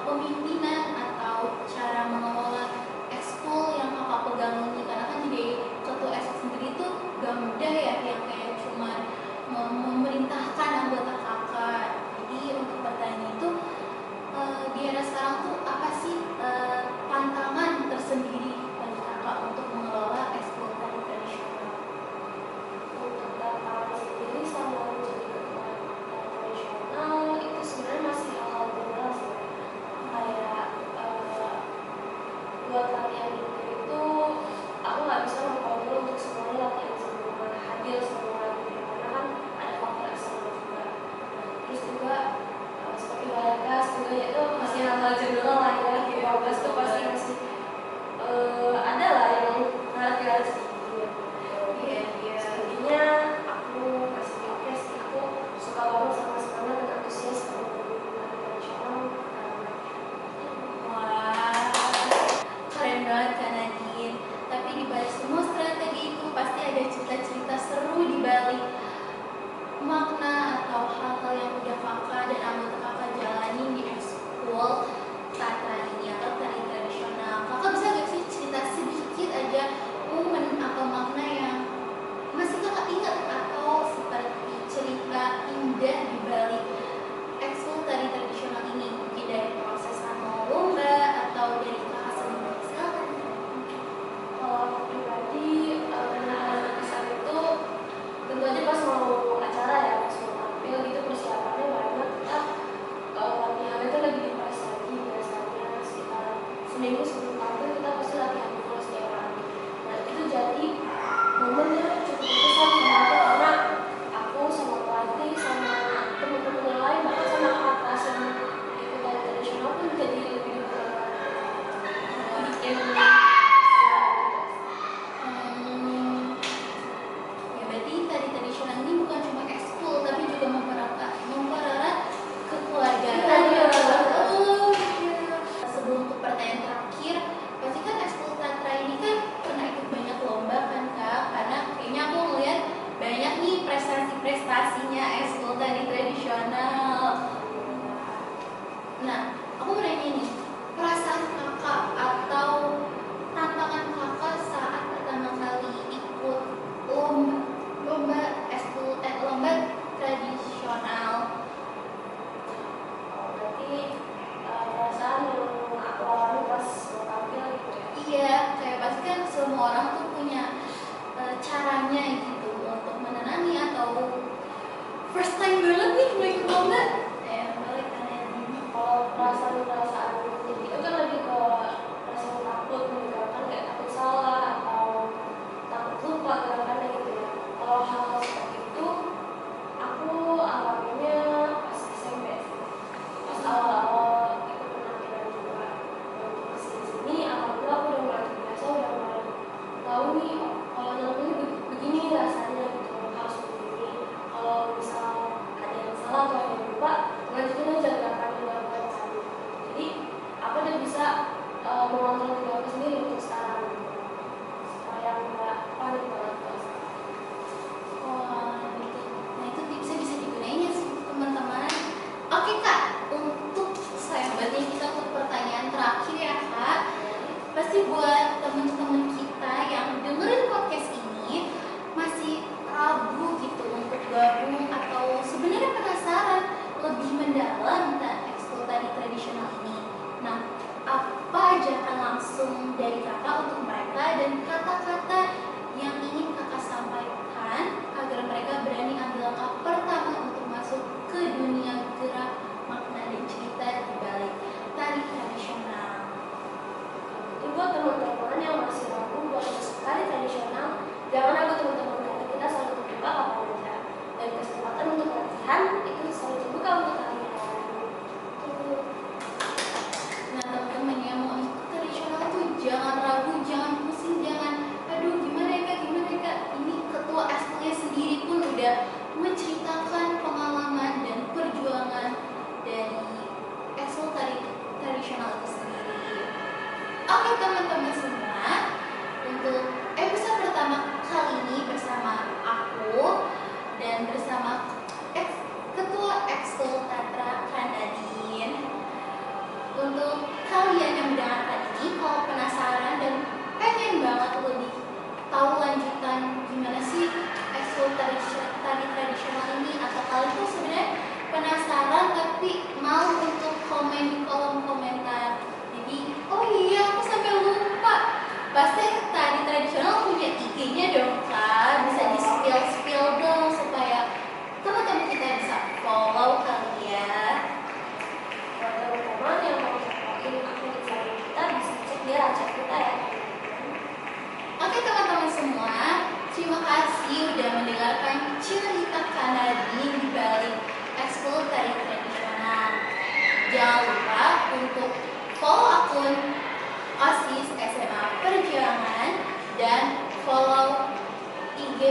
kepemimpinan atau cara mengelola ekskul yang kakak pegang ini, karena kan jadi ketua ekskul sendiri tuh gak mudah ya, yang kayak cuma memerintahkan anggota kakak. Jadi untuk pertanyaan itu, di era sekarang tuh apa sih tantangan tersendiri bagi kakak untuk mengelola ekskul tari tradisional? Untuk tantangan sendiri sama menjadi ketua tradisional itu sebenarnya masih hal-hal general sih. Kayak buat latihan itu aku nggak bisa mengkontrol untuk semuanya latihan semua hadir semua gitu, karena kan ada faktor eksternal juga. Terus juga seperti Bagas juga ya itu masih hal-hal general lah ya. Di Bagas tuh pasti masih ada lah yang harus sedikit. Sebenarnya aku masih oke sih, aku suka banget sama semangat dan antusias sama tari tradisional. Wah, keren banget Kak Nadine. Tapi di balik semua strategi itu pasti ada cerita-cerita seru di balik makna atau hal-hal yang udah kakak dan anggota kakak jalani di ekskul tata ini atau tari tradisional. Kakak bisa gak sih cerita sedikit aja momen atau makna yang masih kakak ingat, atau seperti cerita indah di balik ekskul tari tradisional ini, mungkin dari proses mau lomba atau dari kakak sendiri? Silakan. Kalau aku pribadi kenangan besar itu tentu aja pas mau acara ya, pas mau tampil gitu persiapannya banyak. Kita latihan itu lagi di pas lagi biasanya sekitar seminggu sebelum tampil kita pasti latihan dulu setiap hari. Nah itu jadi momennya cukup besar sama aku, karena aku sama pelatih sama teman-teman yang lain bahkan sama kakak kelas yang ikut tari tradisional pun jadi lebih dekat. Bikin Ya berarti tari tradisional ini bukan cuma ekskul tapi juga mempererat kekeluargaan. Iya. Oh, iya. Sebelum ke pertanyaan terakhir, pasti kan ekskul tatra ini kan pernah ikut banyak lomba kan Kak? Karena kayaknya aku ngeliat banyak nih prestasi-prestasinya ekskul tari tradisional. Nah, aku mau nanya nih, perasaan kakak atau tantangan kakak saat pertama kali ikut lomba ekskul lomba tradisional. berarti perasaan yang aku alami pas mau tampil gitu ya. Iya, kayak pasti kan semua orang tuh punya caranya gitu untuk menenangi, atau first time banget nih mau ikut lomba. Balik kan ini. Kalau perasaan itu kan lebih ke perasaan takut menggerakkan, kayak takut salah atau takut lupa gerakannya gitu ya. Kalau hal seperti itu aku alaminya pas SMP sih. Pas awal-awal ikut penampilan juga. Untuk kesini alhamdulillah aku udah mulai terbiasa, udah mulai tahu nih kalau dalam ini begini rasanya gitu, harus begini. Kalau misal ada yang salah atau ada yang lupa, lanjutin aja gerakannya dalam baca. Jadi aku udah bisa mengontrol diri aku sendiri untuk sekarang, supaya nggak panik banget pas. Wah, gitu. Nah itu tipsnya bisa digunain ya sih teman-teman. Oke Kak, untuk sayang banget nih kita untuk pertanyaan terakhir ya Kak. Pasti buat teman-teman kita yang dengerin podcast ini masih ragu gitu untuk gabung atau sebenarnya penasaran lebih mendalam tentang ekskul tari tradisional ini. Nah, apa ajakan langsung dari kakak untuk mereka dan kata-kata yang ingin kakak sampaikan agar mereka berani ambil langkah pertama untuk masuk ke dunia gerak, makna, dan cerita di balik tari tradisional? Jadi buat teman-teman yang masih ragu buat masuk tari tradisional, jangan ragu teman-teman, karena kita selalu terbuka kapan aja, dan kesempatan untuk latihan itu selalu terbuka untuk kalian. Nah teman-teman yang mau ikut tradisional tuh jangan ragu, jangan pusing, jangan aduh gimana ya Kak, ini ketua ekskulnya sendiri pun udah menceritakan pengalaman dan perjuangan dari ekskul tari tradisional itu sendiri. Oke teman-teman semua, untuk episode pertama kali ini bersama aku dan bersama Ketua Ekskul Tatra Kak Nadine, untuk kalian yang mendengarkan ini, kalau penasaran dan pengen banget lebih tahu lanjutan gimana sih ekskul tari tradisional ini, atau kalian tuh sebenarnya penasaran tapi mau untuk komen di kolom komentar. Jadi, oh iya aku sampai lupa, pasti tari tradisional punya IG-nya dong Kak, bisa di spill dong supaya teman-teman kita bisa follow kali ya. Buat teman-teman yang mau kepoin akun Instagram kita bisa cek di rancang kita ya. Oke teman-teman semua, terima kasih udah mendengarkan cerita Kak Nadine di balik ekskul tari tradisional. Jangan lupa untuk follow akun OSIS SMA Perjuangan dan follow IG